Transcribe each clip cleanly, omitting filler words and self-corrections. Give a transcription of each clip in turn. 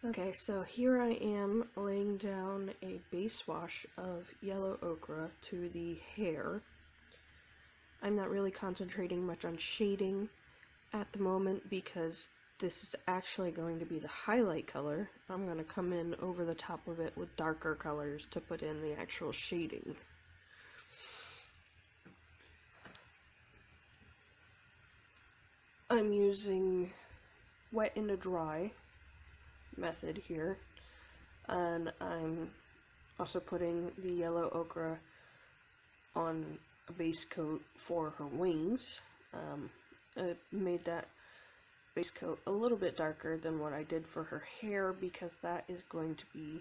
Okay, so here I am laying down a base wash of yellow ochre to the hair. I'm not really concentrating much on shading at the moment because this is actually going to be the highlight color. I'm going to come in over the top of it with darker colors to put in the actual shading. I'm using wet into dry method here, and I'm also putting the yellow ochre on a base coat for her wings. I made that base coat a little bit darker than what I did for her hair because that is going to be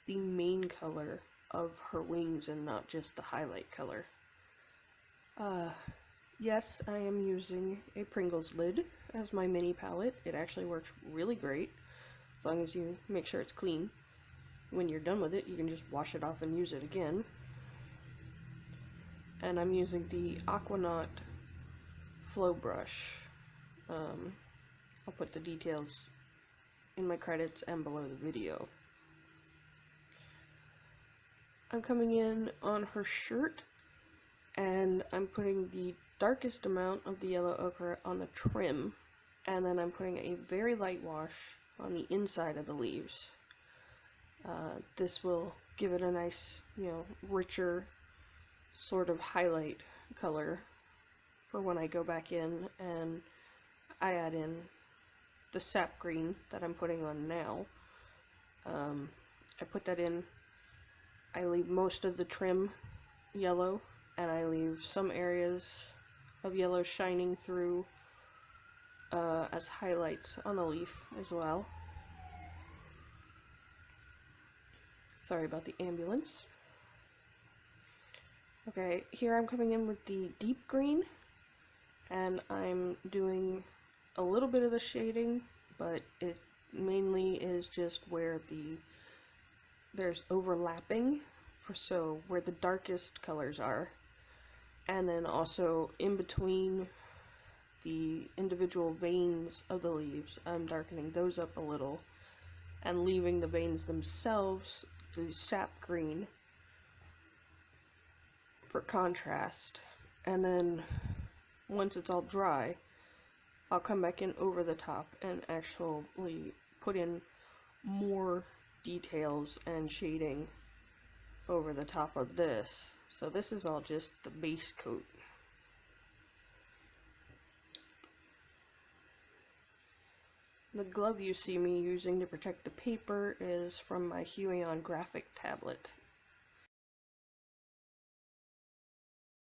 the main color of her wings and not just the highlight color. Yes, I am using a Pringles lid as my mini palette. It actually works really great as long as you make sure it's clean. When you're done with it, you can just wash it off and use it again. And I'm using the Aquanaut Flow Brush. I'll put the details in my credits and below the video. I'm coming in on her shirt, and I'm putting the darkest amount of the yellow ochre on the trim, and then I'm putting a very light wash on the inside of the leaves. This will give it a nice, richer sort of highlight color for when I go back in and I add in the sap green that I'm putting on now. I put that in. I leave most of the trim yellow, and I leave some areas of yellow shining through as highlights on the leaf as well. Sorry about the ambulance. Okay, here I'm coming in with the deep green, and I'm doing a little bit of the shading, but it mainly is just where there's overlapping, so where the darkest colors are, and then also in between the individual veins of the leaves, I'm darkening those up a little and leaving the veins themselves the sap green for contrast. And then once it's all dry, I'll come back in over the top and actually put in more details and shading over the top of this. So this is all just the base coat. The glove you see me using to protect the paper is from my Huion graphic tablet.